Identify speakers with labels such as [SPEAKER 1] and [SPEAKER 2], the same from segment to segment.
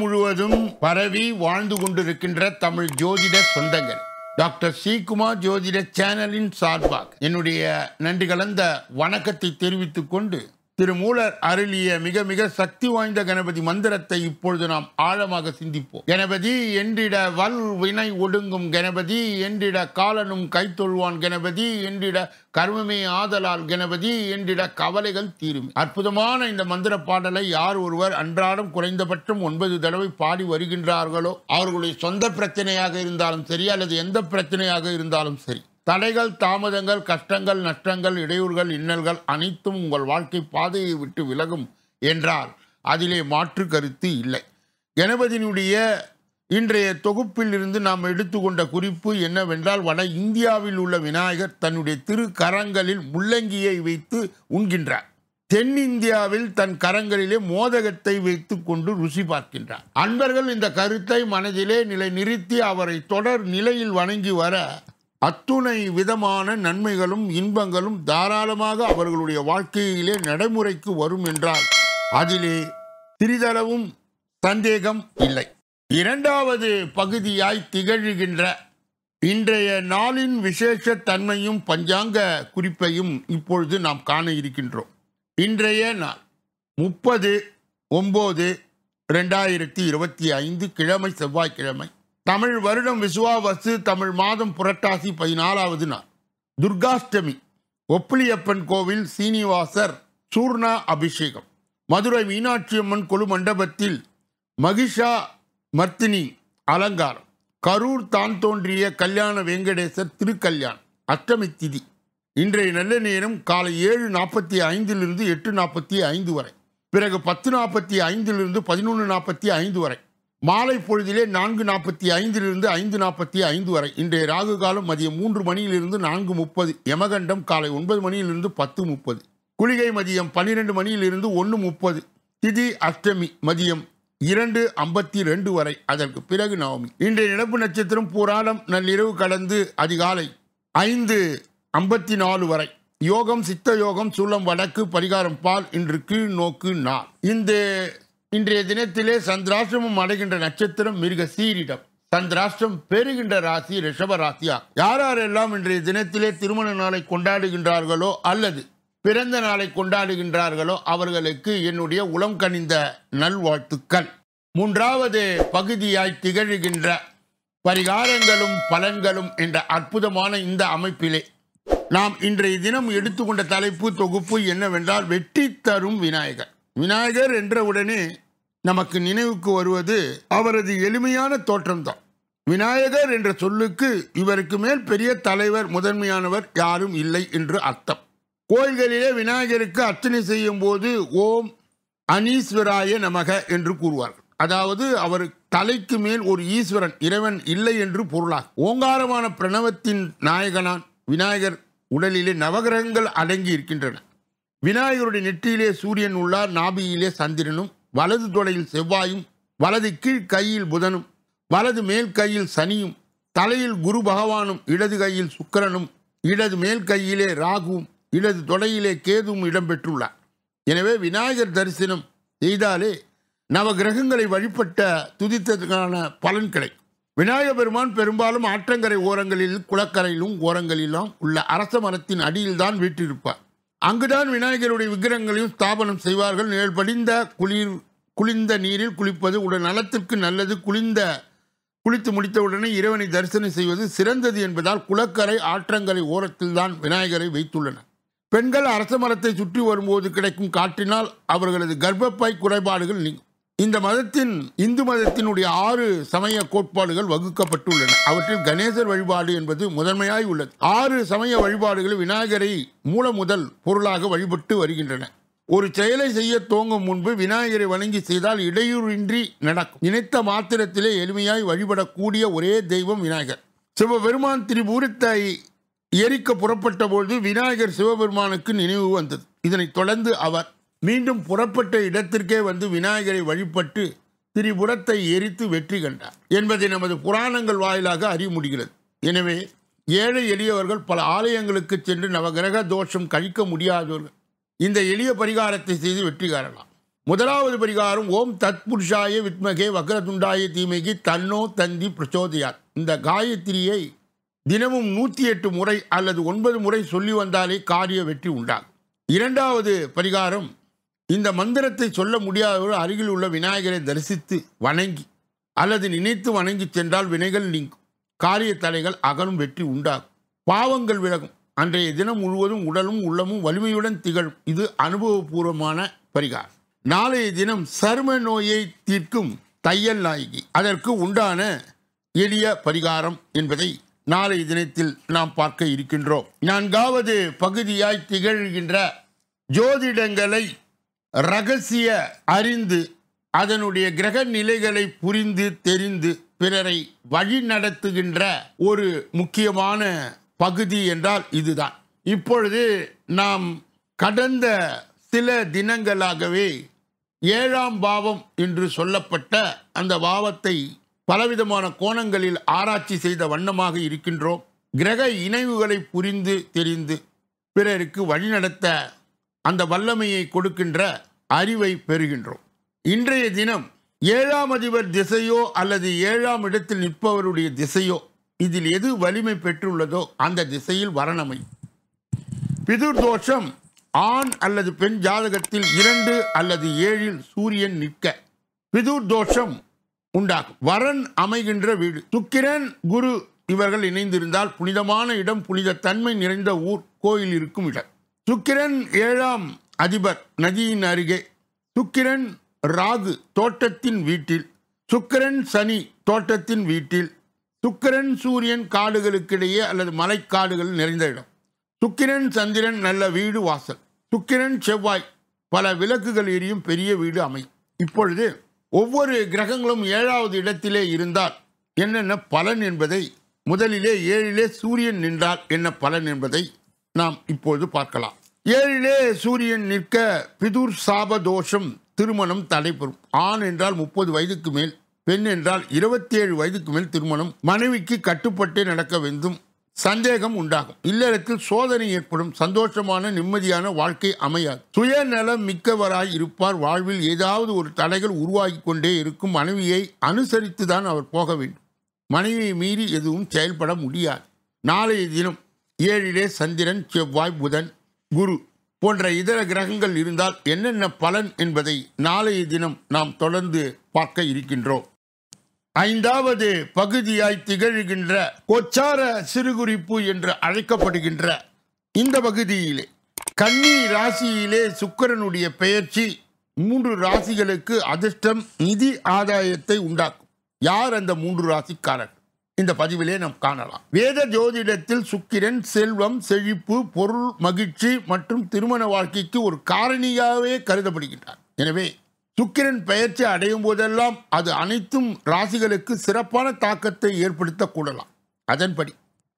[SPEAKER 1] முழுவதும் பரவி வாழ்ந்து கொண்டிருக்கின்ற தமிழ் ஜோதிட சொந்தங்கள், டாக்டர் ஸ்ரீகுமார் ஜோதிட சேனலின் சார்பாக என்னுடைய நன்றி கலந்த வணக்கத்தை தெரிவித்துக் கொண்டு, திருமூலர் அருளிய மிக மிக சக்தி வாய்ந்த கணபதி மந்திரத்தை இப்பொழுது நாம் ஆழமாக சிந்திப்போம். கணபதி என்றிட வல் வினை ஒடுங்கும், கணபதி என்றிட காலனும் கைத்தொழுவான், கணபதி என்றிட கர்மமே ஆதலால், கணபதி என்றிட கவலைகள் தீரும். அற்புதமான இந்த மந்திர பாடலை யார் ஒருவர் அன்றாடம் குறைந்தபட்சம் 9 தடவை பாடி வருகின்றார்களோ, அவர்களுடைய சொந்த பிரச்சனையாக இருந்தாலும் சரி அல்லது எந்த பிரச்சனையாக இருந்தாலும் சரி, தடைகள், தாமதங்கள், கஷ்டங்கள், நஷ்டங்கள், இடையூறுகள், இன்னல்கள் அனைத்தும் உங்கள் வாழ்க்கை பாதையை விட்டு விலகும் என்றால் அதிலே மாற்று கருத்து இல்லை. கணபதியினுடைய இன்றைய தொகுப்பில் இருந்து நாம் எடுத்துக்கொண்ட குறிப்பு என்னவென்றால், வட இந்தியாவில் உள்ள விநாயகர் தன்னுடைய திரு கரங்களில் முள்ளங்கியை வைத்து உண்கின்றார். தென்னிந்தியாவில் தன் கரங்களிலே மோதகத்தை வைத்து கொண்டு ருசி பார்க்கின்றார். அன்பர்கள் இந்த கருத்தை மனதிலே நிலை நிறுத்தி அவரை தொடர் நிலையில் வணங்கி வர அத்துணை விதமான நன்மைகளும் இன்பங்களும் தாராளமாக அவர்களுடைய வாழ்க்கையிலே நடைமுறைக்கு வரும் என்றால் அதிலே சிறிதளவும் சந்தேகம் இல்லை. இரண்டாவது பகுதியாய் திகழ்கின்ற இன்றைய நாளின் விசேஷ தன்மையும் பஞ்சாங்க குறிப்பையும் இப்பொழுது நாம் காண இருக்கின்றோம். இன்றைய நாள் 30/9/2025 கிழமை, செவ்வாய்க்கிழமை. தமிழ் வருடம் விசுவாவசு, தமிழ் மாதம் புரட்டாசி 14வது நாள், துர்காஷ்டமி. ஒப்பிலியப்பன் கோவில் சீனிவாசர் சூர்ணா அபிஷேகம். மதுரை மீனாட்சியம்மன் கொலு மண்டபத்தில் மகிஷா மர்த்தினி அலங்காரம். கரூர் தான் தோன்றிய கல்யாண வெங்கடேசர் திருக்கல்யாணம். அஷ்டமி திதி. இன்றைய நல்ல நேரம் காலை 7:45 8:45 வரை, பிறகு 10:45 11:45 வரை, மாலை பொழுதிலே 4:45 5:45 வரை. இன்றைய ராகு காலம் மதியம் 3 மணியிலிருந்து 4:30, யமகண்டம் காலை 9 மணியிலிருந்து 10:30, குளிகை மதியம் 12 மணியிலிருந்து 1:30, திதி அஷ்டமி மதியம் 2:52 வரை, அதற்கு பிறகு நவமி. இன்றைய நடப்பு நட்சத்திரம் பூராடம் நள்ளிரவு கடந்து அதிகாலை 5:54 வரை. யோகம் சித்த யோகம், சூலம் வடக்கு, பரிகாரம் பால். இன்று கீழ் நோக்கு நாள். இன்றைய தினத்திலே சந்திராஷ்டிரமம் அடைகின்ற நட்சத்திரம் மிருக சீரிடம். சந்திராஷ்டிரம் பெறுகின்ற ராசி ரிஷப ராசியா. யாரெல்லாம் இன்றைய தினத்திலே திருமண நாளை கொண்டாடுகின்றார்களோ அல்லது பிறந்த நாளை கொண்டாடுகின்றார்களோ அவர்களுக்கு என்னுடைய உளம் கனிந்த நல்வாழ்த்துக்கள். மூன்றாவது பகுதியாய் திகழ்கின்ற பரிகாரங்களும் பலன்களும் என்ற அற்புதமான இந்த அமைப்பிலே நாம் இன்றைய தினம் எடுத்துக்கொண்ட தலைப்பு தொகுப்பு என்னவென்றால், வெற்றி தரும் விநாயகர். விநாயகர் என்றவுடனே நமக்கு நினைவுக்கு வருவது அவரது எளிமையான தோற்றம்தான். விநாயகர் என்ற சொல்லுக்கு இவருக்கு மேல் பெரிய தலைவர், முதன்மையானவர் யாரும் இல்லை என்று அர்த்தம். கோயில்களிலே விநாயகருக்கு அர்ச்சனை செய்யும் போது ஓம் அனீஸ்வராய நமக என்று கூறுவார்கள். அதாவது அவர் தலைக்கு மேல் ஒரு ஈஸ்வரன், இறைவன் இல்லை என்று பொருளாகும். ஓங்காரமான பிரணவத்தின் நாயகனான் விநாயகர் உடலிலே நவகிரகங்கள் அடங்கி இருக்கின்றன. விநாயகருடைய நெற்றியிலே சூரியன் உள்ளார், நாபியிலே சந்திரனும், வலது தொடையில் செவ்வாயும், வலது கீழ் கையில் புதனும், வலது மேல் கையில் சனியும், தலையில் குரு பகவானும், இடது கையில் சுக்கிரனும், இடது மேல் கையிலே ராகுவும், இடது தொடையிலே கேதுவும் இடம்பெற்றுள்ளார். எனவே விநாயகர் தரிசனம் செய்தாலே நவகிரகங்களை வழிபட்ட துதித்ததற்கான பலன் கிடைக்கும். விநாயகர் பெருமான் பெரும்பாலும் ஆற்றங்கரை ஓரங்களில், குளக்கரையிலும் ஓரங்களிலும் உள்ள அரச மரத்தின் அடியில்தான் வீற்றிருப்பார். அங்குதான் விநாயகருடைய விக்கிரகங்களையும் ஸ்தாபனம் செய்வார்கள். நிழல் படிந்த குளிர்ந்த நீரில் குளிப்பது உடல் நலத்திற்கு நல்லது. குளித்து முடித்தவுடனே இறைவனை தரிசனம் செய்வது சிறந்தது என்பதால் குளக்கரை, ஆற்றங்கரை ஓரத்தில் தான் விநாயகரை வைத்துள்ளனர். பெண்கள் அரச மரத்தை சுற்றி வரும்போது கிடைக்கும் காற்றினால் அவர்களது கர்ப்பப்பை குறைபாடுகள் நீங்கும். இந்து மதத்தினுடைய 6 சமய கோட்பாடுகள் வகுக்கப்பட்டுள்ளன. அவற்றில் கணேசர் வழிபாடு என்பது முதன்மையாய் உள்ளது. 6 சமய வழிபாடுகள் விநாயகரை மூல முதல் பொருளாக வழிபட்டு வருகின்றன. ஒரு செயலை செய்ய துவங்கும் முன்பு விநாயகரை வணங்கி செய்தால் இடையூறின்றி நடக்கும். நினைத்த மாத்திரத்திலே எளிமையாய் வழிபடக்கூடிய ஒரே தெய்வம் விநாயகர். சிவபெருமான் திரிபுரத்தை எரிக்க புறப்பட்ட பொழுது விநாயகர் சிவபெருமானுக்கு நினைவு வந்தது. இதனைத் தொடர்ந்து அவர் மீண்டும் புறப்பட்ட இடத்திற்கே வந்து விநாயகரை வழிபட்டு திரிபுரத்தை எரித்து வெற்றி கண்டார் என்பதை நமது புராணங்கள் வாயிலாக அறிய முடிகிறது. எனவே ஏழை எளியவர்கள் பல ஆலயங்களுக்கு சென்று நவகிரக தோஷம் கழிக்க முடியாதவர்கள் இந்த எளிய பரிகாரத்தை செய்து வெற்றி காணலாம். முதலாவது பரிகாரம் ஓம் தத்புருஷாய வித்மகே வக்ரதுண்டாய தீமகி தன்னோ தந்தி பிரச்சோதயாத். இந்த காயத்ரியை தினமும் 108 முறை அல்லது 9 முறை சொல்லி வந்தாலே காரிய வெற்றி உண்டாகும். இரண்டாவது பரிகாரம், இந்த மந்திரத்தை சொல்ல முடியாதவர்கள் அருகில் உள்ள விநாயகரை தரிசித்து வணங்கி அல்லது நினைத்து வணங்கி சென்றால் வினைகள் நீங்கும், காரிய தடைகள் அகலும், வெற்றி உண்டாகும், பாவங்கள் விலகும். அன்றைய தினம் முழுவதும் உடலும் உள்ளமும் வலிமையுடன் திகழும். இது அனுபவபூர்வமான பரிகாரம். நாளைய தினம் சரும நோயை தீர்க்கும் தையல் நாயகி, அதற்கு உண்டான எளிய பரிகாரம் என்பதை நாளைய தினத்தில் நாம் பார்க்க இருக்கின்றோம். நான்காவது பகுதியாய் திகழ்கின்ற ஜோதிடங்களை ரகசிய அறிந்து அதனுடைய கிரக நிலைகளை புரிந்து தெரிந்து பிறரை வழி நடத்துகின்ற ஒரு முக்கியமான பகுதி என்றால் இதுதான். இப்பொழுது நாம் கடந்த சில தினங்களாகவே 7ஆம் பாவம் என்று சொல்லப்பட்ட அந்த பாவத்தை பலவிதமான கோணங்களில் ஆராய்ச்சி செய்த வண்ணமாக இருக்கின்றோம். கிரக இணைவுகளை புரிந்து தெரிந்து பிறருக்கு வழிநடத்த அந்த வல்லமையை கொடுக்கின்ற அறிவை பெறுகின்றோம். இன்றைய தினம் 7ஆம் அதிபர் திசையோ அல்லது 7ஆம் இடத்தில் நிற்பவருடைய திசையோ, இதில் எது வலிமை பெற்றுள்ளதோ அந்த திசையில் வரணமை. பிதுர் தோஷம் ஆண் அல்லது பெண் ஜாதகத்தில் 2 அல்லது 7இல் சூரியன் நிற்க பிதுர் தோஷம் உண்டாகும். வரன் அமைகின்ற வீடு, சுக்கிரன் குரு இவர்கள் இணைந்திருந்தால் புனிதமான இடம், புனித தன்மை நிறைந்த ஊர், கோயில் இருக்கும் இடம். சுக்கிரன் 7ஆம் அதிபர் நதியின் அருகே, சுக்கிரன் ராகு தோட்டத்தின் வீட்டில், சுக்கிரன் சனி தோட்டத்தின் வீட்டில், சுக்கிரன் சூரியன் காடுகளுக்கிடையே அல்லது மலைக்காடுகள் நிறைந்த இடம், சுக்கிரன் சந்திரன் நல்ல வீடு வாசல், சுக்கிரன் செவ்வாய் பல விளக்குகள் எரியும் பெரிய வீடு அமையும். இப்பொழுது ஒவ்வொரு கிரகங்களும் 7வது இடத்திலே இருந்தால் என்னென்ன பலன் என்பதை, முதலிலே 7லே சூரியன் நின்றால் என்ன பலன் என்பதை நாம் இப்போது பார்க்கலாம். 7லே சூரியன் நிற்க பிதுர் சாப தோஷம், திருமணம் தடைபெறும். ஆண் என்றால் 30 வயதுக்கு மேல், பெண் என்றால் 27 வயதுக்கு மேல் திருமணம், மனைவிக்கு கட்டுப்பட்டே நடக்க வேண்டும், சந்தேகம் உண்டாகும், இல்லறத்தில் சோதனை ஏற்படும், சந்தோஷமான நிம்மதியான வாழ்க்கை அமையாது, சுயநலம் மிக்கவராய் இருப்பார், வாழ்வில் ஏதாவது ஒரு தடைகள் உருவாகி கொண்டே இருக்கும், மனைவியை அனுசரித்து தான் அவர் போக வேண்டும், மனைவியை மீறி எதுவும் செயல்பட முடியாது. நாளைய தினம் 7லே சந்திரன் செவ்வாய் புதன் குரு போன்ற இதர கிரகங்கள் இருந்தால் என்னென்ன பலன் என்பதை நாளைய தினம் நாம் தொடர்ந்து பார்க்க இருக்கின்றோம். 5வது பகுதியாய் திகழ்கின்ற கோச்சார சிறுகுறிப்பு என்று அழைக்கப்படுகின்ற இந்த பகுதியிலே கன்னி ராசியிலே சுக்கிரனுடைய பெயர்ச்சி 3 ராசிகளுக்கு அதிர்ஷ்டம், நிதி ஆதாயத்தை உண்டாக்கும். யார் அந்த 3 ராசிக்காரர்? இந்த பதிவிலே நாம் காணலாம். வேத ஜோதிடத்தில் சுக்கிரன் செல்வம், செழிப்பு, பொருள், மகிழ்ச்சி மற்றும் திருமண வாழ்க்கைக்கு ஒரு காரணியாகவே கருதப்படுகின்றார். எனவே சுக்கிரன் பெயர்ச்சி அடையும் போதெல்லாம் அது அனைத்தும் ராசிகளுக்கு சிறப்பான தாக்கத்தை ஏற்படுத்தக்கூடலாம். அதன்படி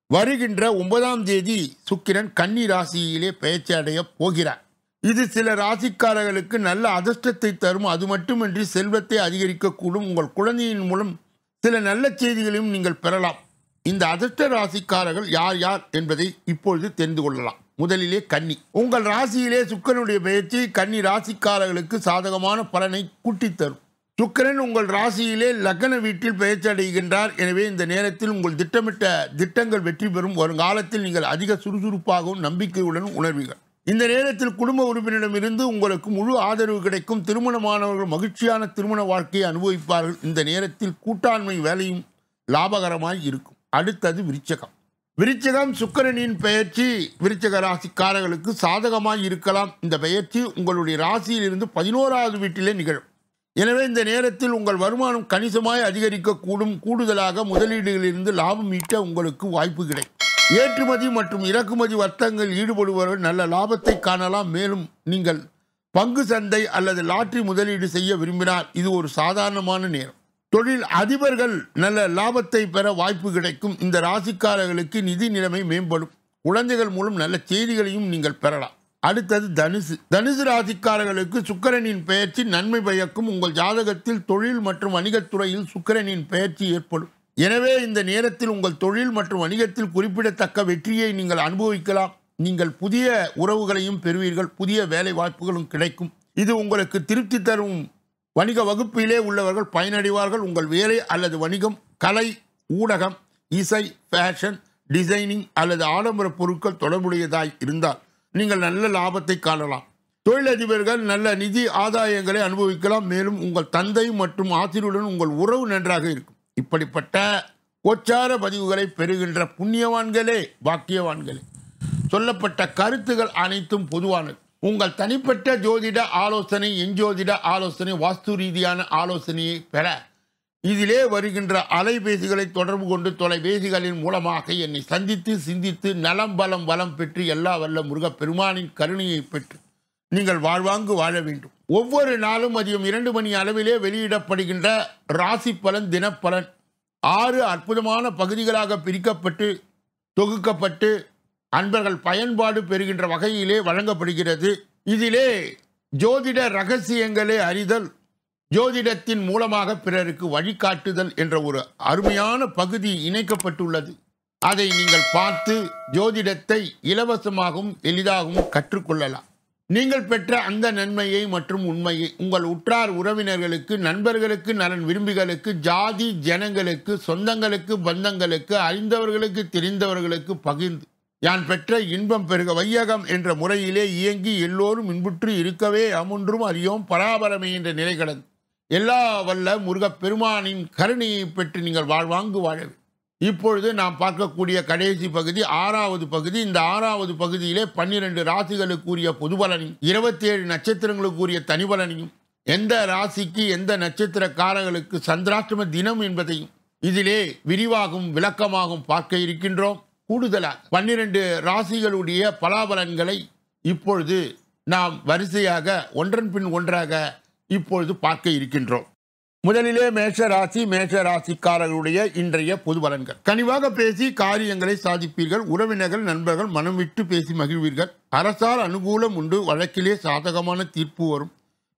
[SPEAKER 1] வருகின்ற 9ஆம் தேதி சுக்கிரன் கன்னி ராசியிலே பெயர்ச்சி அடைய போகிறார். இது சில ராசிக்காரர்களுக்கு நல்ல அதிர்ஷ்டத்தை தரும். அது மட்டுமின்றி செல்வத்தை அதிகரிக்கக்கூடும். உங்கள் குழந்தையின் மூலம் சில நல்ல செய்திகளையும் நீங்கள் பெறலாம். இந்த அதிர்ஷ்ட ராசிக்காரர்கள் யார் யார் என்பதை இப்பொழுது தெரிந்து கொள்ளலாம். முதலிலே கன்னி. உங்கள் ராசியிலே சுக்கிரனுடைய பெயர்ச்சி கன்னி ராசிக்காரர்களுக்கு சாதகமான பலனை கூட்டித் தரும். சுக்கிரன் உங்கள் ராசியிலே லக்ன வீட்டில் பெயர்ச்சி அடைகின்றார். எனவே இந்த நேரத்தில் உங்கள் திட்டமிட்ட திட்டங்கள் வெற்றி பெறும். வருங்காலத்தில் நீங்கள் அதிக சுறுசுறுப்பாகவும் நம்பிக்கையுடன் உணர்வீர்கள். இந்த நேரத்தில் குடும்ப உறுப்பினரிடமிருந்து உங்களுக்கு முழு ஆதரவு கிடைக்கும். திருமணமானவர்கள் மகிழ்ச்சியான திருமண வாழ்க்கையை அனுபவிப்பார்கள். இந்த நேரத்தில் கூட்டாண்மை வேலையும் லாபகரமாய் இருக்கும். அடுத்தது விருச்சிகம். விருச்சிகம் சுக்கிரனின் பெயர்ச்சி விருச்சிக ராசிக்காரர்களுக்கு சாதகமாய் இருக்கலாம். இந்த பெயர்ச்சி உங்களுடைய ராசியிலிருந்து 11வது வீட்டிலே நிகழும். எனவே இந்த நேரத்தில் உங்கள் வருமானம் கணிசமாய் அதிகரிக்கக்கூடும். கூடுதலாக முதலீடுகளிலிருந்து லாபம் ஈட்ட உங்களுக்கு வாய்ப்பு கிடைக்கும். ஏற்றுமதி மற்றும் இறக்குமதி வர்த்தகங்களில் ஈடுபடுபவர்கள் நல்ல லாபத்தை காணலாம். மேலும் நீங்கள் பங்கு சந்தை அல்லது லாட்டரி முதலீடு செய்ய விரும்பினால் இது ஒரு சாதாரணமான நேரம். தொழில் அதிபர்கள் நல்ல லாபத்தை பெற வாய்ப்பு கிடைக்கும். இந்த ராசிக்காரர்களுக்கு நிதி நிலைமை மேம்படும். குழந்தைகள் மூலம் நல்ல செய்திகளையும் நீங்கள் பெறலாம். அடுத்தது தனுசு. தனுசு ராசிக்காரர்களுக்கு சுக்கிரனின் பெயர்ச்சி நன்மை பயக்கும். உங்கள் ஜாதகத்தில் தொழில் மற்றும் வணிகத்துறையில் சுக்கிரனின் பெயர்ச்சி ஏற்படும். எனவே இந்த நேரத்தில் உங்கள் தொழில் மற்றும் வணிகத்தில் குறிப்பிடத்தக்க வெற்றியை நீங்கள் அனுபவிக்கலாம். நீங்கள் புதிய உறவுகளையும் பெறுவீர்கள். புதிய வேலை வாய்ப்புகளும் கிடைக்கும். இது உங்களுக்கு திருப்தி தரும் வணிக வகுப்பிலே உள்ளவர்கள் பயனடைவார்கள். உங்கள் வேலை அல்லது வணிகம் கலை, ஊடகம், இசை, ஃபேஷன், டிசைனிங் அல்லது ஆடம்பர பொருட்கள் தொடர்புடையதாய் இருந்தால் நீங்கள் நல்ல லாபத்தை காணலாம். தொழிலதிபர்கள் நல்ல நிதி ஆதாயங்களை அனுபவிக்கலாம். மேலும் உங்கள் தந்தை மற்றும் ஆசிரியருடன் உங்கள் உறவு நன்றாக இருக்கும். இப்படிப்பட்ட கோச்சார பதிவுகளை பெறுகின்ற புண்ணியவான்களே, பாக்கியவான்களே. சொல்லப்பட்ட கருத்துகள் அனைத்தும் பொதுவானது. உங்கள் தனிப்பட்ட ஜோதிட ஆலோசனை, எஞ்சோதிட ஆலோசனை, வாஸ்து ரீதியான ஆலோசனையை பெற இதிலே வருகின்ற அலைபேசிகளை தொடர்பு கொண்டு தொலைபேசிகளின் மூலமாக என்னை சந்தித்து சிந்தித்து நலம் பலம் வளம் பெற்று எல்லா வல்ல முருகப்பெருமானின் கருணையை பெற்று நீங்கள் வாழ்வாங்கு வாழ வேண்டும். ஒவ்வொரு நாளும் மதியம் 2 மணி அளவிலே வெளியிடப்படுகின்ற ராசி பலன், தினப்பலன் 6 அற்புதமான பகுதிகளாக பிரிக்கப்பட்டு தொகுக்கப்பட்டு அன்பர்கள் பயன்பாடு பெறுகின்ற வகையிலே வழங்கப்படுகிறது. இதிலே ஜோதிட ரகசியங்களே அறிதல், ஜோதிடத்தின் மூலமாக பிறருக்கு வழிகாட்டுதல் என்ற ஒரு அருமையான பகுதி இணைக்கப்பட்டுள்ளது. அதை நீங்கள் பார்த்து ஜோதிடத்தை இலவசமாகவும் எளிதாகவும் கற்றுக்கொள்ளலாம். நீங்கள் பெற்ற அந்த நன்மையை மற்றும் உண்மையை உங்கள் உற்றார் உறவினர்களுக்கு, நண்பர்களுக்கு, நலன் விரும்பிகளுக்கு, ஜாதி ஜனங்களுக்கு, சொந்தங்களுக்கு, பந்தங்களுக்கு, அறிந்தவர்களுக்கு, தெரிந்தவர்களுக்கு பகிர்ந்து யான் பெற்ற இன்பம் பெருக வையகம் என்ற முறையிலே இயங்கி எல்லோரும் இன்புற்று இருக்கவே அமுன்றும் அறியோம் பராபரமே என்ற நிலை கடந்து எல்லா வல்ல முருகப்பெருமானின் கருணையை பெற்று நீங்கள் வாழ்வாங்கு வாழவே. இப்பொழுது நாம் பார்க்கக்கூடிய கடைசி பகுதி 6வது பகுதி. இந்த 6வது பகுதியிலே 12 ராசிகளுக்குரிய பொதுபலனையும் 27 நட்சத்திரங்களுக்குரிய தனிபலனையும் எந்த ராசிக்கு எந்த நட்சத்திரக்காரர்களுக்கு சந்திராஷ்டம தினம் என்பதையும் இதிலே விரிவாகவும் விளக்கமாகவும் பார்க்க இருக்கின்றோம். கூடுதலாக 12 ராசிகளுடைய பலாபலன்களை இப்பொழுது நாம் வரிசையாக ஒன்றன் பின் ஒன்றாக இப்பொழுது பார்க்க இருக்கின்றோம். முதலிலே மேஷ ராசிக்காரர்களுடைய இன்றைய பொது பலன்கள். கனிவாக பேசி காரியங்களை சாதிப்பீர்கள். உறவினர்கள், நண்பர்கள் மனம் விட்டு பேசி மகிழ்வீர்கள். அரசால் அனுகூலம் உண்டு. வழக்கிலே சாதகமான தீர்ப்பு வரும்.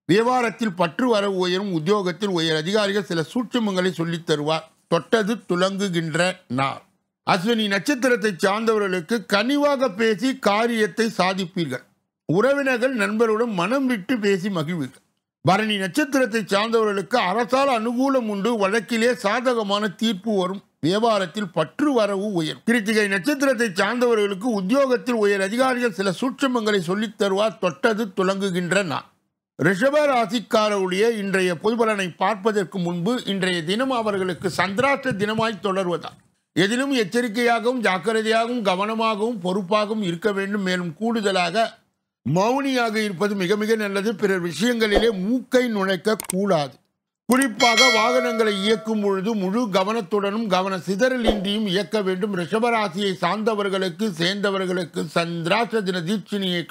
[SPEAKER 1] வியாபாரத்தில் பற்று வரவு உயரும். உத்தியோகத்தில் உயர் அதிகாரிகள் சில சூட்சுமங்களை சொல்லித் தருவார். தொட்டது துலங்குகின்ற நாள். அஸ்வினி நட்சத்திரத்தை சார்ந்தவர்களுக்கு கனிவாக பேசி காரியத்தை சாதிப்பீர்கள். உறவினர்கள், நண்பருடன் மனம் விட்டு பேசி மகிழ்வீர்கள். பரணி நட்சத்திரத்தை சார்ந்தவர்களுக்கு அரசால் அனுகூலம் உண்டு. வழக்கிலே சாதகமான தீர்ப்பு வரும். வியாபாரத்தில் பற்று வரவு உயரும். கிருத்திகை நட்சத்திரத்தை சார்ந்தவர்களுக்கு உத்தியோகத்தில் உயர் அதிகாரிகள் சில சூட்சுமங்களை சொல்லித் தருவார். தொட்டது துலங்குகின்ற நாள். ரிஷப ராசிக்காரருடைய இன்றைய பொதுபலனை பார்ப்பதற்கு முன்பு இன்றைய தினம் அவர்களுக்கு சந்திராஷ்ட தினமாய் தொடர்வதால் எதிலும் எச்சரிக்கையாகவும் ஜாக்கிரதையாகவும் கவனமாகவும் பொறுப்பாகவும் இருக்க வேண்டும். மேலும் கூடுதலாக மௌனியாக இருப்பது மிக மிக நல்லது. பிறர் விஷயங்களிலே மூக்கை நுழைக்க கூடாது. குறிப்பாக வாகனங்களை இயக்கும் பொழுது முழு கவனத்துடனும் கவன சிதறலின்றியும் இயக்க வேண்டும். ரிஷபராசியை சார்ந்தவர்களுக்கு சேர்ந்தவர்களுக்கு சந்திராஷ்ட தின தீட்சணியை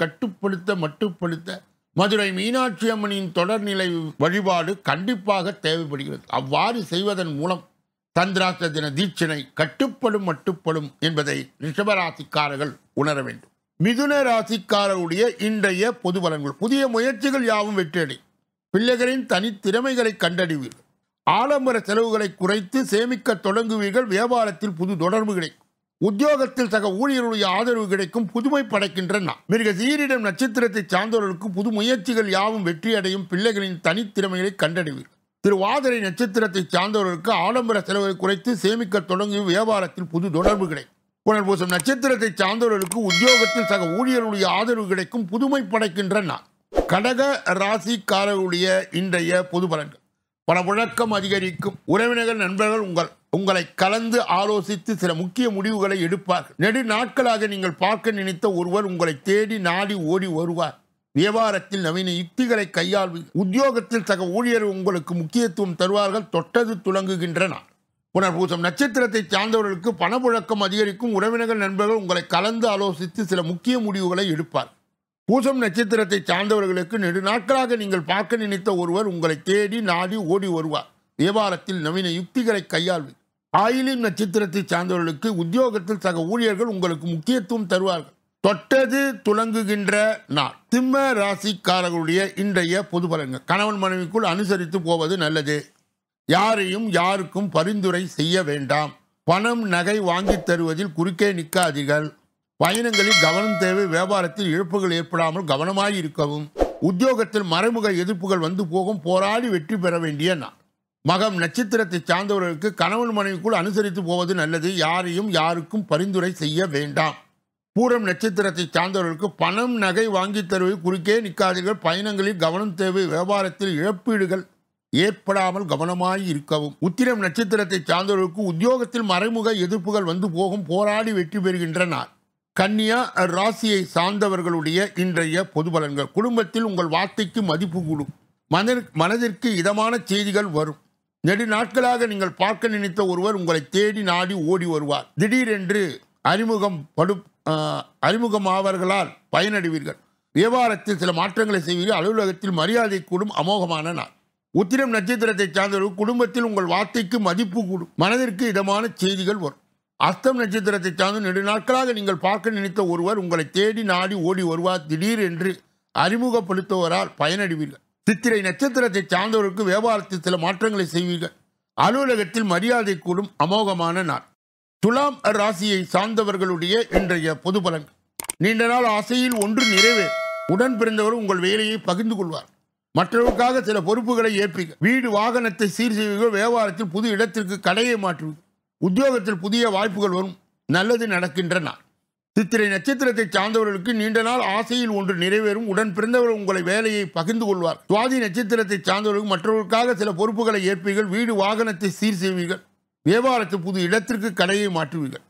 [SPEAKER 1] மட்டுப்படுத்த மதுரை மீனாட்சி அம்மனின் தொடர்நிலை வழிபாடு கண்டிப்பாக தேவைப்படுகிறது. அவ்வாறு செய்வதன் மூலம் சந்திராஷ்ட தின தீட்சணை மட்டுப்படும் என்பதை ரிஷபராசிக்காரர்கள் உணர வேண்டும். மிதுன ராசிக்காரருடைய இன்றைய பொது பலன்கள். புதிய முயற்சிகள் யாவும் வெற்றியடை. பிள்ளைகளின் தனித்திறமைகளை கண்டறிவீர்கள். ஆடம்பர செலவுகளை குறைத்து சேமிக்க தொடங்குவீர்கள். வியாபாரத்தில் புது தொடர்பு கிடைக்கும். உத்தியோகத்தில் சக ஊழியருடைய ஆதரவு கிடைக்கும். புதுமை படைக்கின்ற நாள். மிருக சீரிடம் நட்சத்திரத்தை சார்ந்தவர்களுக்கு புது முயற்சிகள் யாவும் வெற்றியடையும். பிள்ளைகளின் தனித்திறமைகளை கண்டறிவீர்கள். திருவாதிரை நட்சத்திரத்தை சார்ந்தவர்களுக்கு ஆடம்பர செலவுகளை குறைத்து சேமிக்க தொடங்கி வியாபாரத்தில் புது தொடர்பு கிடைக்கும். புனர்பூசம் நட்சத்திரத்தை சார்ந்தவர்களுக்கு உத்தியோகத்தில் சக ஊழியருடைய ஆதரவு கிடைக்கும். புதுமை படைக்கின்ற நாள். கடக ராசிக்காரருடைய இன்றைய பொது பலன்கள். பணப்புழக்கம் அதிகரிக்கும். உறவினர்கள், நண்பர்கள் உங்களை கலந்து ஆலோசித்து சில முக்கிய முடிவுகளை எடுப்பார்கள். நெடு நாட்களாக நீங்கள் பார்க்க நினைத்த ஒருவர் உங்களை தேடி நாடி ஓடி வருவார். வியாபாரத்தில் நவீன யுக்திகளை கையாள்வீர்கள். உத்தியோகத்தில் சக ஊழியர் உங்களுக்கு முக்கியத்துவம் தருவார்கள். தொட்டது துலங்குகின்ற நாள். புனர்பூசம் நட்சத்திரத்தை சார்ந்தவர்களுக்கு பணப்புழக்கம் அதிகரிக்கும். உறவினர்கள், நண்பர்கள் உங்களை கலந்து ஆலோசித்து சில முக்கிய முடிவுகளை எடுப்பார். பூசம் நட்சத்திரத்தை சார்ந்தவர்களுக்கு நெடு நாட்களாக நீங்கள் பார்க்க நினைத்த ஒருவர் உங்களை தேடி நாடி ஓடி வருவார். வியாபாரத்தில் நவீன யுக்திகளை கையாள்வீர்கள். ஆயிலின் நட்சத்திரத்தை சார்ந்தவர்களுக்கு உத்தியோகத்தில் சக ஊழியர்கள் உங்களுக்கு முக்கியத்துவம் தருவார்கள். தொட்டது துலங்குகின்ற நாள். சிம்ம ராசிக்காரர்களுடைய இன்றைய பொது பலன்கள். கணவன் மனைவிக்குள் அனுசரித்து போவது நல்லது. யாருக்கும் பரிந்துரை செய்ய வேண்டாம். பணம் நகை வாங்கி தருவதில் குறுக்கே நிற்காதீர்கள். பயணங்களில் கவனம் தேவை. வியாபாரத்தில் இழப்புகள் ஏற்படாமல் கவனமாய் இருக்கவும். உத்தியோகத்தில் மறைமுக எதிர்ப்புகள் வந்து போகும், போராடி வெற்றி பெற வேண்டிய நாள். மகம் நட்சத்திரத்தை சார்ந்தவர்களுக்கு கணவன் மனைவிக்குள் அனுசரித்து போவது நல்லது. யாரையும் யாருக்கும் பரிந்துரை செய்ய வேண்டாம். பூரம் நட்சத்திரத்தை சார்ந்தவர்களுக்கு பணம் நகை வாங்கி தருவது குறுக்கே நிற்காதீர்கள். பயணங்களில் கவனம் தேவை. வியாபாரத்தில் இழப்பீடுகள் ஏற்படாமல் கவனமாய் இருக்கவும். உத்திரம் நட்சத்திரத்தை சார்ந்தவர்களுக்கு உத்தியோகத்தில் மறைமுக எதிர்ப்புகள் வந்து போகும், போராடி வெற்றி பெறுகின்ற நாள். கன்னியா ராசியை சார்ந்தவர்களுடைய இன்றைய பொது பலன்கள். குடும்பத்தில் உங்கள் வார்த்தைக்கு மதிப்பு கூடும். மனதிற்கு இதமான செய்திகள் வரும். நெடு நாட்களாக நீங்கள் பார்க்க நினைத்த ஒருவர் உங்களை தேடி நாடி ஓடி வருவார். திடீரென்று அறிமுகமாவர்களால் பயனடைவீர்கள். வியாபாரத்தில் சில மாற்றங்களை செய்வீர்கள். அலுவலகத்தில் மரியாதை கூடும். அமோகமான நாள். உத்திரம் நட்சத்திரத்தை சார்ந்தவர்கள் குடும்பத்தில் உங்கள் வார்த்தைக்கு மதிப்பு கூடும். மனதிற்கு இதமான செய்திகள் வரும். அஸ்தம் நட்சத்திரத்தை சார்ந்த நெடு நாட்களாக நீங்கள் பார்க்க நினைத்த ஒருவர் உங்களை தேடி நாடி ஓடி வருவார். திடீரென்று அறிமுகப்படுத்துவரால் பயனடைவீர்கள். சித்திரை நட்சத்திரத்தை சார்ந்தவருக்கு வியாபாரத்தில் சில மாற்றங்களை செய்வீர்கள். அலுவலகத்தில் மரியாதை கூடும். அமோகமான நாள். துலாம் ராசியை சார்ந்தவர்களுடைய இன்றைய பொது பலன்கள். நீண்ட நாள் ஆசையில் ஒன்று நிறைவேறும். உடன் பிறந்தவர் உங்கள் வேலையை பகிர்ந்து கொள்வார். மற்றவர்களுக்காக சில பொறுப்புகளை ஏற்பீர்கள். வீடு வாகனத்தை சீர் செய்வீர்கள். வியாபாரத்தில் புது இடத்திற்கு கடையை மாற்றுவீர்கள். உத்தியோகத்தில் புதிய வாய்ப்புகள் வரும். நல்லது நடக்கின்ற நாள். சித்திரை நட்சத்திரத்தை சார்ந்தவர்களுக்கு நீண்ட நாள் ஆசையில் ஒன்று நிறைவேறும். உடன் பிறந்தவர் உங்களை வேலையை பகிர்ந்து கொள்வார். சுவாதி நட்சத்திரத்தை சார்ந்தவர்கள் மற்றவர்களுக்காக சில பொறுப்புகளை ஏற்பீர்கள். வீடு வாகனத்தை சீர் செய்வீர்கள். வியாபாரத்தில் புது இடத்திற்கு கடையை மாற்றுவீர்கள்.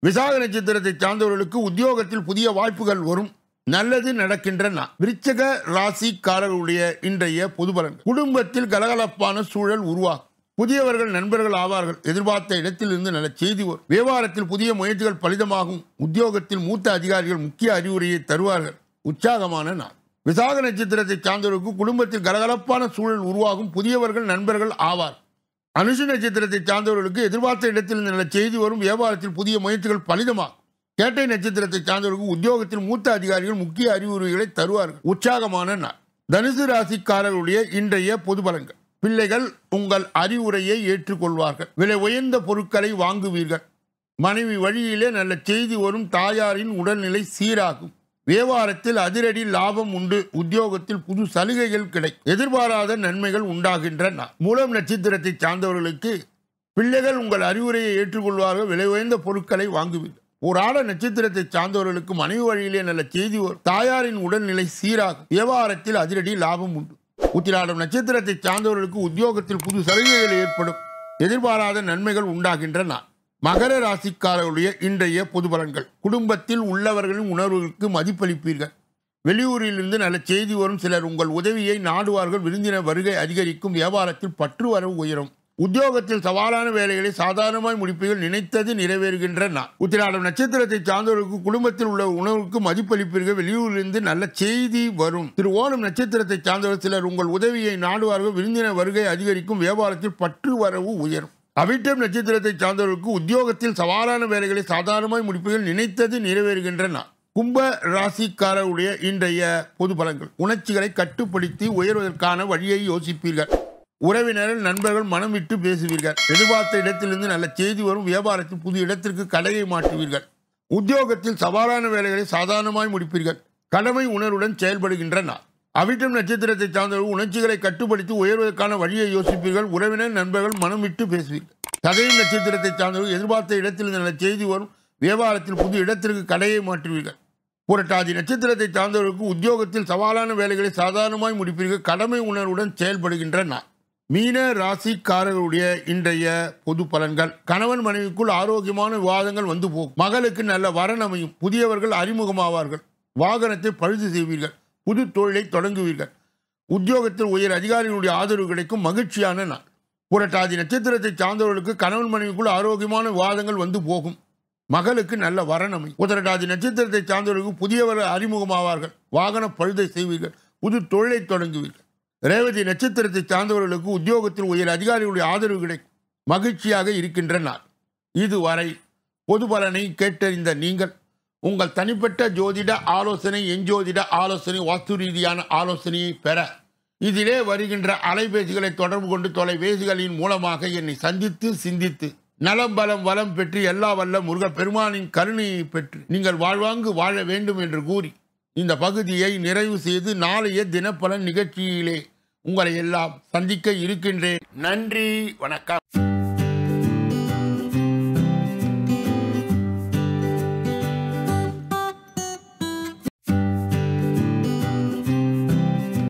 [SPEAKER 1] விசாக நட்சத்திரத்தை சார்ந்தவர்களுக்கு உத்தியோகத்தில் புதிய வாய்ப்புகள் வரும். நல்லது நடக்கின்ற நாள். விருச்சிக ராசிக்காரர்களுடைய இன்றைய பொது பலன்கள். குடும்பத்தில் கலகலப்பான சூழல் உருவாகும். புதியவர்கள் நண்பர்கள் ஆவார்கள். எதிர்பார்த்த இடத்திலிருந்து நல்ல செய்தி வரும். வியாபாரத்தில் புதிய முயற்சிகள் பலிதமாகும். உத்தியோகத்தில் மூத்த அதிகாரிகள் முக்கிய அறிவுரையை தருவார்கள். உற்சாகமான நாள். விசாக நட்சத்திரத்தை சார்ந்தவர்களுக்கு குடும்பத்தில் கலகலப்பான சூழல் உருவாகும். புதியவர்கள் நண்பர்கள் ஆவார். அனுஷ நட்சத்திரத்தை சார்ந்தவர்களுக்கு எதிர்பார்த்த இடத்திலிருந்து நல்ல செய்தி வரும். வியாபாரத்தில் புதிய முயற்சிகள் பலிதமாகும். கேட்டை நட்சத்திரத்தை சார்ந்தவர்களுக்கு உத்தியோகத்தில் மூத்த அதிகாரிகள் முக்கிய அறிவுரைகளை தருவார்கள். உற்சாகமான நாள். தனுசு ராசிக்காரர்களுடைய இன்றைய பொது பலன்கள். பிள்ளைகள் உங்கள் அறிவுரையை ஏற்றுக்கொள்வார்கள். விலை உயர்ந்த பொருட்களை வாங்குவீர்கள். மனைவி வழியிலே நல்ல செய்தி வரும். தாயாரின் உடல்நிலை சீராகும். வியாபாரத்தில் அதிரடி லாபம் உண்டு. உத்தியோகத்தில் புது சலுகைகள் கிடைக்கும். எதிர்பாராத நன்மைகள் உண்டாகின்ற நாள். மூலம் நட்சத்திரத்தை சார்ந்தவர்களுக்கு பிள்ளைகள் உங்கள் அறிவுரையை ஏற்றுக்கொள்வார்கள். விலை உயர்ந்த பொருட்களை வாங்குவீர்கள். போராட நட்சத்திரத்தை சார்ந்தவர்களுக்கு மனைவி வழியிலே நல்ல செய்தி வரும். தாயாரின் உடல்நிலை சீராகும். வியாபாரத்தில் அதிரடி லாபம் உண்டு. உத்திராடம் நட்சத்திரத்தை சார்ந்தவர்களுக்கு உத்தியோகத்தில் புது சலுகைகள் ஏற்படும். எதிர்பாராத நன்மைகள் உண்டாகின்ற நாள். மகர ராசிக்காரர்களுடைய இன்றைய பொது பலன்கள். குடும்பத்தில் உள்ளவர்களின் உணர்வுகளுக்கு மதிப்பளிப்பீர்கள். வெளியூரிலிருந்து நல்ல செய்தி வரும். சிலர் உங்கள் உதவியை நாடுவார்கள். விருந்தினர் வருகை அதிகரிக்கும். வியாபாரத்தில் பற்று வரவு உயரும். உத்தியோகத்தில் சவாலான வேலைகளை சாதாரணமாய் முடிப்பீர்கள். நினைத்தது நிறைவேறுகின்ற நாள். உத்திராடம் நட்சத்திரத்தை சார்ந்தவர்களுக்கு குடும்பத்தில் உள்ள உணவுக்கு மதிப்பளிப்பீர்கள். வெளியூரிலிருந்து நல்ல செய்தி வரும். திருவோணம் நட்சத்திரத்தை சார்ந்தவர்கள் சிலர் உங்கள் உதவியை நாடுவார்கள். விருந்தினர் வருகை அதிகரிக்கும். வியாபாரத்தில் பற்று வரவு உயரும். அவிட்டம் நட்சத்திரத்தை சார்ந்தவர்களுக்கு உத்தியோகத்தில் சவாலான வேலைகளை சாதாரணமாய் முடிப்பீர்கள். நினைத்தது நிறைவேறுகின்ற நாள். கும்ப ராசிக்காரருடைய இன்றைய பொது பலன்கள். உணர்ச்சிகளை கட்டுப்படுத்தி உயர்வதற்கான வழியை யோசிப்பீர்கள். உறவினர்கள் நண்பர்கள் மனம் விட்டு பேசுவீர்கள். எதிர்பார்த்த இடத்திலிருந்து நல்ல செய்தி வரும். வியாபாரத்தில் புது இடத்திற்கு கடையை மாற்றுவீர்கள். உத்தியோகத்தில் சவாலான வேலைகளை சாதாரணமாய் முடிப்பீர்கள். கடமை உணர்வுடன் செயல்படுகின்ற நாள். அவிட்டம் நட்சத்திரத்தை சார்ந்தவர்கள் உணர்ச்சிகளை கட்டுப்படுத்தி உயர்வதற்கான வழியை யோசிப்பீர்கள். உறவினர் நண்பர்கள் மனம் விட்டு பேசுவீர்கள். சதயம் நட்சத்திரத்தை சார்ந்தவர்கள் எதிர்பார்த்த இடத்திலிருந்து நல்ல செய்தி வரும். வியாபாரத்தில் புது இடத்திற்கு கடையை மாற்றுவீர்கள். புரட்டாதி நட்சத்திரத்தை சார்ந்தவர்களுக்கு உத்தியோகத்தில் சவாலான வேலைகளை சாதாரணமாய் முடிப்பீர்கள். கடமை உணர்வுடன் செயல்படுகின்ற நாள். மீன ராசிக்காரர்களுடைய இன்றைய பொது பலன்கள். கணவன் மனைவிக்குள் ஆரோக்கியமான விவாதங்கள் வந்து போகும். மகளுக்கு நல்ல வரன் அமையும். புதியவர்கள் அறிமுகமாவார்கள். வாகனத்தை பழுது செய்வீர்கள். புது தொழிலை தொடங்குவீர்கள். உத்தியோகத்தில் உயர் அதிகாரிகளுடைய ஆதரவு கிடைக்கும். மகிழ்ச்சியான நாள். புரட்டாதி நட்சத்திரத்தை சார்ந்தவர்களுக்கு கணவன் மனைவிக்குள் ஆரோக்கியமான விவாதங்கள் வந்து போகும். மகளுக்கு நல்ல வரன் அமையும். உத்திரட்டாதி நட்சத்திரத்தை சார்ந்தவர்களுக்கு புதியவர்கள் அறிமுகமாவார்கள். வாகன பழுதை செய்வீர்கள். புது தொழிலை தொடங்குவீர்கள். ரேவதி நட்சத்திரத்தை சார்ந்தவர்களுக்கு உத்தியோகத்தில் உயர் அதிகாரிகளுடைய ஆதரவு கிடைக்கும். மகிழ்ச்சியாக இருக்கின்ற நாள். இதுவரை பொது பலனை கேட்டறிந்த நீங்கள் உங்கள் தனிப்பட்ட ஜோதிட ஆலோசனை, எஞ்சோதிட ஆலோசனை, வாஸ்து ரீதியான ஆலோசனையை பெற இதிலே வருகின்ற அலைபேசிகளை தொடர்பு கொண்டு தொலைபேசிகளின் மூலமாக என்னை சந்தித்து சிந்தித்து நலம் பலம் வளம் பெற்று எல்லா வல்ல முருக பெருமானின் கருணையை பெற்று நீங்கள் வாழ்வாங்கு வாழ வேண்டும் என்று கூறி இந்த பகுதியை நிறைவு செய்து நாளைய தினப்பலன் நிகழ்ச்சியிலே உங்களை எல்லாம் சந்திக்க இருக்கின்றேன். நன்றி, வணக்கம்.